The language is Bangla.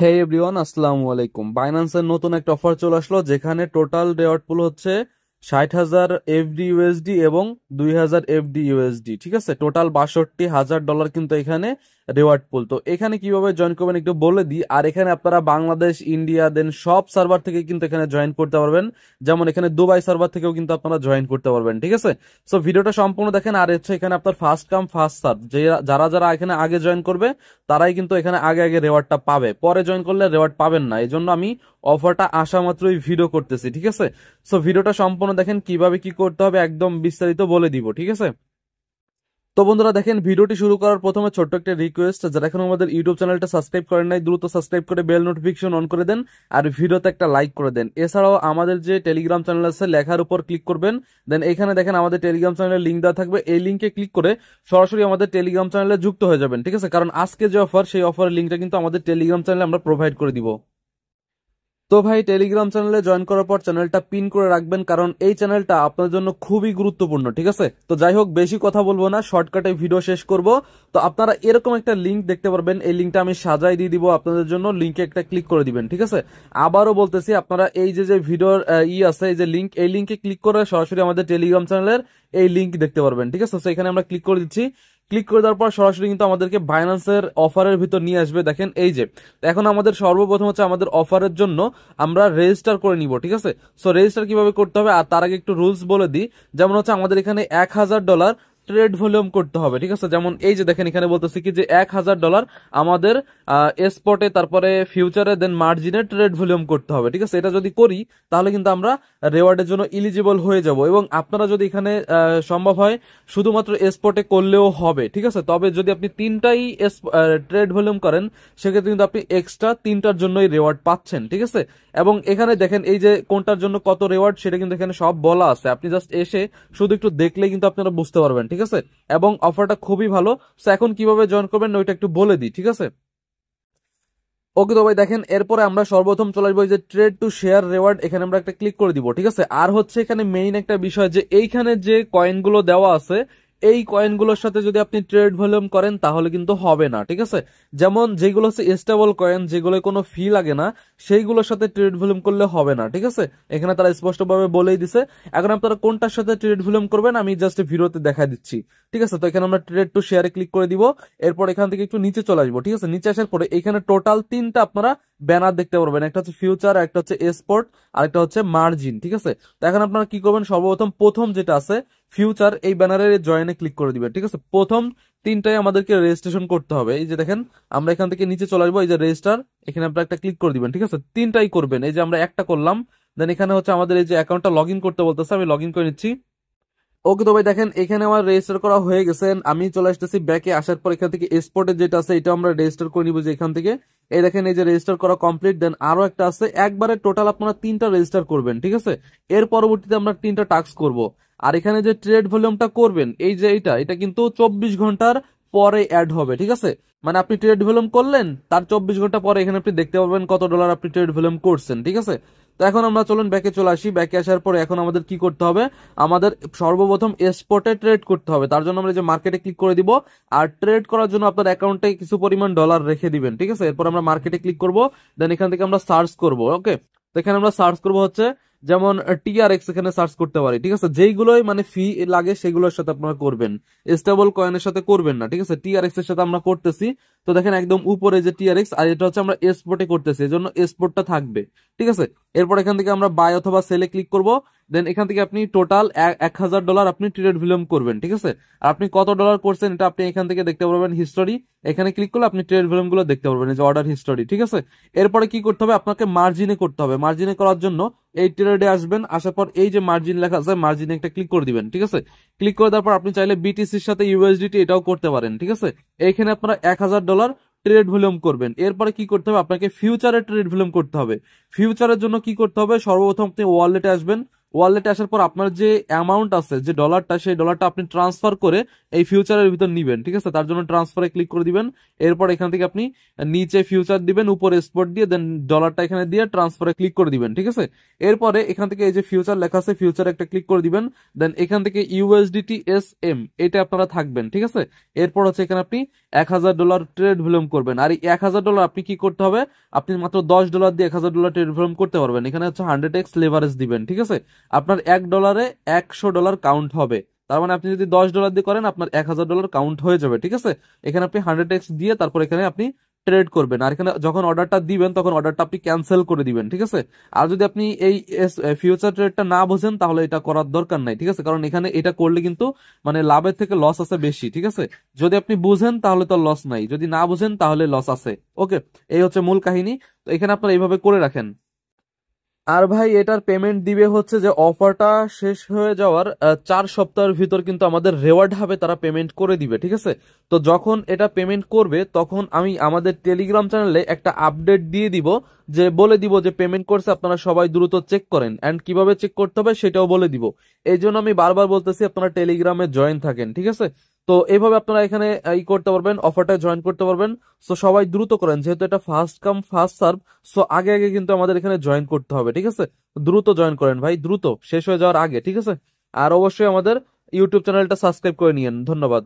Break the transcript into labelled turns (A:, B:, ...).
A: হে এভরিওয়ান, আসসালামু আলাইকুম। বাইন্যান্সের নতুন একটা অফার চলে আসলো, যেখানে টোটাল রেওয়ার্ড পুল হচ্ছে 60,000 এফডি ইউএসডি এবং 2,000 এফডি ইউএসডি। ঠিক আছে, টোটাল $62,000 কিন্তু এখানে রেওয়ার্ড পুল। তো এখানে কিভাবে জয়েন করবেন একটু বলে দিই। আর এখানে আপনারা বাংলাদেশ, ইন্ডিয়া, দেন সব সার্ভার থেকে কিন্তু এখানে জয়েন করতে পারবেন। যেমন এখানে দুবাই সার্ভার থেকেও কিন্তু আপনারা জয়েন করতে পারবেন। ঠিক আছে, সো ভিডিওটা সম্পূর্ণ দেখেন। আর হচ্ছে এখানে আপনার ফার্স্ট কাম ফার্স্ট সার্ভ, যে যারা যারা এখানে আগে জয়েন করবে তারাই কিন্তু এখানে আগে আগে রেওয়ার্ডটা পাবে, পরে জয়েন করলে রেওয়ার্ড পাবেন না। এই জন্য আমি অফারটা আসা মাত্রই ভিডিও করতেছি। ঠিক আছে, সো ভিডিওটা সম্পূর্ণ দেখেন, কিভাবে কি করতে হবে একদম বিস্তারিত বলে দিব। ঠিক আছে, তো বন্ধুরা দেখেন, ভিডিওটি শুরু করার প্রথমে ছোট্ট একটা রিকোয়েস্ট, যারা এখন আমাদের ইউটিউব চ্যানেলটা সাবস্ক্রাইব করেন নাই দ্রুত সাবস্ক্রাইব করে বেল নোটিফিকেশন অন করে দেন, আর ভিডিওতে একটা লাইক করে দেন। এছাড়াও আমাদের যে টেলিগ্রাম চ্যানেল আছে লেখার উপর ক্লিক করবেন, দেন এখানে দেখেন আমাদের টেলিগ্রাম চ্যানেলের লিঙ্ক দেওয়া থাকবে, এই লিঙ্কে ক্লিক করে সরাসরি আমাদের টেলিগ্রাম চ্যানেলে যুক্ত হয়ে যাবেন। ঠিক আছে, কারণ আজকে যে অফার, সেই অফারের লিঙ্কটা কিন্তু আমাদের টেলিগ্রাম চ্যানেলে আমরা প্রোভাইড করে দিব। তো ভাই, টেলিগ্রাম চ্যানেলে জয়েন করার পর চ্যানেলটা পিন করে রাখবেন, কারণ এই চ্যানেলটা আপনার জন্য খুবই গুরুত্বপূর্ণ। ঠিক আছে, তো যাই হোক, বেশি কথা বলবো না, শর্টকাটে ভিডিও শেষ করব। তো আপনারা এরকম একটা লিঙ্ক দেখতে পারবেন, এই লিঙ্কটা আমি সাজাই দিয়ে দিব আপনাদের জন্য, লিঙ্কে একটা ক্লিক করে দিবেন। ঠিক আছে, আবারও বলতেছি, আপনারা এই যে যে ভিডিওর আছে, এই যে লিঙ্ক, এই লিঙ্কে ক্লিক করে সরাসরি আমাদের টেলিগ্রাম চ্যানেলের এই লিঙ্ক দেখতে পারবেন। ঠিক আছে, তো এখানে আমরা ক্লিক করে দিচ্ছি। ক্লিক করে দেওয়ার পর সরাসরি কিন্তু আমাদেরকে বাইন্যান্সের অফারের ভিতর নিয়ে আসবে। দেখেন এই যে, এখন আমাদের সর্বপ্রথম হচ্ছে আমাদের অফারের জন্য আমরা রেজিস্টার করে নিব। ঠিক আছে, সো রেজিস্টার কিভাবে করতে হবে, আর তার আগে একটু রুলস বলে দিই। যেমন হচ্ছে আমাদের এখানে $1,000 ট্রেড ভলিউম করতে হবে। ঠিক আছে, যেমন এই যে দেখেন, এখানে বলতেছি কি যে $1,000 আমাদের স্পটে, তারপরে ফিউচারে, দেন মার্জিনে ট্রেড ভলিউম করতে হবে। ঠিক আছে, এটা যদি করি তাহলে কিন্তু আমরা রেওয়ার্ডের জন্য ইলিজিবল হয়ে যাব। এবং আপনারা যদি এখানে সম্ভব হয় শুধুমাত্র স্পটে করলেও হবে। ঠিক আছে, তবে যদি আপনি তিনটাই ট্রেড ভলিউম করেন, সেক্ষেত্রে কিন্তু আপনি এক্সট্রা তিনটার জন্যই রেওয়ার্ড পাচ্ছেন। ঠিক আছে, এবং এখানে দেখেন এই যে কোনটার জন্য কত রেওয়ার্ড, সেটা কিন্তু এখানে সব বলা আছে। আপনি জাস্ট এসে শুধু একটু দেখলেই কিন্তু আপনারা বুঝতে পারবেন। ঠিক আছে, এবং অফারটা খুবই ভালো। সো এখন কিভাবে জয়েন করবেন ওইটা একটু বলে দিই। ঠিক আছে, ওকে, তো ভাই দেখেন, এরপরে আমরা সর্বপ্রথম চলে আসবো এই যে ট্রেড টু শেয়ার রেওয়ার্ড, এখানে আমরা একটা ক্লিক করে দিব। ঠিক আছে, আর হচ্ছে এখানে মেইন একটা বিষয়, যে এইখানে যে কয়েনগুলো দেওয়া আছে, এই কয়েনগুলোর সাথে যদি আপনি ট্রেড ভলিউম করেন তাহলে কিন্তু হবে না। ঠিক আছে, যেমন যেগুলো হচ্ছে স্টেবল কয়েন, যেগুলো কোনো ফি লাগে না, সেইগুলোর সাথে ট্রেড ভলিউম করলে হবে না। ঠিক আছে, এখানে তারা স্পষ্টভাবে বলেই দিছে। এখন আপনারা কোনটার সাথে ট্রেড ভলিউম করবেন আমি জাস্ট ভিডিওতে দেখা দিচ্ছি। ঠিক আছে, তো এখানে আমরা ট্রেড টু শেয়ারে ক্লিক করে দিব। এরপর এখান থেকে একটু নিচে চলে আসবো। ঠিক আছে, নিচে আসার পরে এখানে টোটাল তিনটা আপনারা ব্যানার দেখতে পারবেন, একটা হচ্ছে ফিউচার, একটা হচ্ছে এক্সপোর্ট, আর একটা হচ্ছে মার্জিন। ঠিক আছে, তো এখন আপনারা কি করবেন, সর্বপ্রথম প্রথম যেটা আছে ফিউচার, এই ব্যানারের জয়েনে ক্লিক করে দিবেন। ঠিক আছে, প্রথম তিনটাই আমাদেরকে রেজিস্ট্রেশন করতে হবে। এই যে দেখেন, আমরা এখান থেকে নিচে চলে আসবো, এই যে রেজিস্টার, এখানে আপনারা একটা ক্লিক করে দিবেন। ঠিক আছে, তিনটাই করবেন। এই যে আমরা একটা করলাম, দেন এখানে হচ্ছে আমাদের এই যে অ্যাকাউন্টটা লগ ইন করতে বলতেছে, আমি লগ ইন করে নিচ্ছি। ওকে, তো ভাই দেখেন, এখানে আমার রেজিস্টার করা হয়ে গেছে। আমি চলে আসতেছি ব্যাকে, আসার পর এখান থেকে এক্সপোর্টের যেটা আছে এটা আমরা রেজিস্টার করে নিব, যে এখান থেকে এই দেখেন, এই যে রেজিস্টার করা কমপ্লিট। দেন আরো একটা আছে, একবারে টোটাল আপনারা তিনটা রেজিস্টার করবেন। ঠিক আছে, এর পরবর্তীতে আমরা তিনটা টাস্ক করব। আর এখানে যে ট্রেড ভলিউমটা করবেন, এই যে এটা কিন্তু 24 ঘন্টার পরে অ্যাড হবে। ঠিক আছে, মানে আপনি ট্রেড ভলিউম করলেন, তার 24 ঘন্টা পরে এখানে আপনি দেখতে পারবেন কত ডলার আপনি ট্রেড ভলিউম করছেন। ঠিক আছে, তো এখন আমরা চলুন ব্যাকে চলে আসি। ব্যাকে আসার পরে এখন আমাদের কি করতে হবে, আমাদের সর্বপ্রথম স্পটে ট্রেড করতে হবে। তার জন্য আমরা যে মার্কেটে ক্লিক করে দিব, আর ট্রেড করার জন্য আপনার অ্যাকাউন্টে কিছু পরিমাণ ডলার রেখে দিবেন। ঠিক আছে, এরপর আমরা মার্কেটে ক্লিক করব, দেন এখান থেকে আমরা সার্চ করব। ওকে, তো এখানে আমরা সার্চ করব হচ্ছে, যেমন টিআরএক্স এখানে সার্চ করতে পারি। ঠিক আছে, যেইগুলোই মানে ফি লাগে সেগুলোর সাথে আপনারা করবেন, স্টেবল কয়েনের সাথে করবেন না। ঠিক আছে, টিআরএক্স এর সাথে আমরা করতেছি। তো দেখেন একদম উপরে যে টিআরএক্স, আর এটা হচ্ছে আমরা এক্সপোর্টে করতেছি, এজন্য এক্সপোর্টটা থাকবে। ঠিক আছে, এরপর এখান থেকে আমরা বাই অথবা সেলে ক্লিক করব। দেন এখান থেকে আপনি টোটাল $1,000 আপনি ট্রেড ভলিউম করবেন। ঠিক আছে, আর আপনি কত ডলার করছেন এটা আপনি এখান থেকে দেখতে পারবেন হিস্টোরি। এখানে ক্লিক করলে আপনি ট্রেড ভলিউম গুলো দেখতে পারবেন, এই যে অর্ডার হিস্টোরি। ঠিক আছে, এরপরে কি করতে হবে, আপনাকে মার্জিনে করতে হবে। মার্জিনে করার জন্য এই ট্রেডে আসবেন, আসার পর এই যে মার্জিন লেখা আছে, মার্জিনে একটা ক্লিক করে দিবেন। ঠিক আছে, ক্লিক করে দেওয়ার পর আপনি চাইলে বিটিসির সাথে ইউএসডিটি এটাও করতে পারেন। ঠিক আছে, এইখানে আপনারা $1,000 ট্রেড ভলিউম করবেন। এরপরে কি করতে হবে, আপনাকে ফিউচারে ট্রেড ভলিউম করতে হবে। ফিউচারের জন্য কি করতে হবে, সর্বপ্রথম আপনি ওয়ালেটে আসবেন। ওয়ালেটে আসার পর আপনার যে অ্যামাউন্ট আছে, যে ডলারটা, সেই ডলারটা আপনি ট্রান্সফার করে এই ফিউচারের ভিতর নিবেন, ঠিক আছে? তার জন্য ট্রান্সফারে ক্লিক করে দিবেন। এরপর এখান থেকে আপনি নিচে ফিউচার দিবেন, উপরে স্পট দিয়ে দেন ডলারটা এখানে দিয়ে ট্রান্সফারে ক্লিক করে দিবেন, ঠিক আছে? এরপরে এখান থেকে এই যে ফিউচার লেখা আছে, ফিউচার একটা ক্লিক করে দিবেন। দেন এখান থেকে ইউএসডিটি এসএম এটা আপনারা থাকবেন, ঠিক আছে? এরপর হচ্ছে এখানে আপনি $1000 ট্রেড ভলিউম করবেন। আর এই $1000 আপনি কি করতে হবে, আপনি মাত্র $10 দিয়ে $1000 ট্রেড ভলিউম করতে পারবেন। এখানে হচ্ছে 100x লেভারেজ দিবেন, ঠিক আছে? আপনার $1 $100 কাউন্ট হবে। তার মানে আপনি যদি $10 দিয়ে করেন আপনার $1000 কাউন্ট হয়ে যাবে, ঠিক আছে? এখানে আপনি 100x দিয়ে তারপর এখানে আপনি ট্রেড করবেন। আর এখানে যখন অর্ডারটা দিবেন তখন অর্ডারটা আপনি ক্যান্সেল করে দিবেন, ঠিক আছে? আর যদি আপনি এই ফিউচার ট্রেডটা না বোঝেন তাহলে এটা করার দরকার নাই, ঠিক আছে? কারণ এখানে এটা করলে কিন্তু মানে লাভের থেকে লস আছে বেশি, ঠিক আছে? যদি আপনি বুঝেন তাহলে তো লস নাই, যদি না বুঝেন তাহলে লস আছে। ওকে, এই হচ্ছে মূল কাহিনী। তো এখানে আপনারা এইভাবে করে রাখেন। আর ভাই এটার পেমেন্ট দিবে হচ্ছে যে অফারটা শেষ হয়ে যাওয়ার 4 সপ্তাহের ভিতর কিন্তু আমাদের রেওয়ার্ড হাবে তারা পেমেন্ট করে দিবে, ঠিক আছে? তো যখন এটা পেমেন্ট করবে তখন আমি আমাদের টেলিগ্রাম চ্যানেলে একটা আপডেট দিয়ে দিব, যে বলে দিব যে পেমেন্ট করছে, আপনারা সবাই দ্রুত চেক করেন। অ্যান্ড কিভাবে চেক করতে হবে সেটাও বলে দিব। এই জন্য আমি বারবার বলতেছি আপনারা টেলিগ্রামে জয়েন থাকেন, ঠিক আছে? তো এইভাবে আপনারা এখানে ই করতে পারবেন, অফারটা জয়েন করতে পারবেন। সো সবাই দ্রুত করেন, যেহেতু এটা first come first serve. So আগে আগে কিন্তু আমাদের এখানে জয়েন করতে হবে, ঠিক আছে? দ্রুত জয়েন করেন ভাই, দ্রুত শেষ হয়ে যাওয়ার আগে, ঠিক আছে? আর অবশ্যই আমাদের ইউটিউব চ্যানেলটা সাবস্ক্রাইব করে নিয়েন। ধন্যবাদ।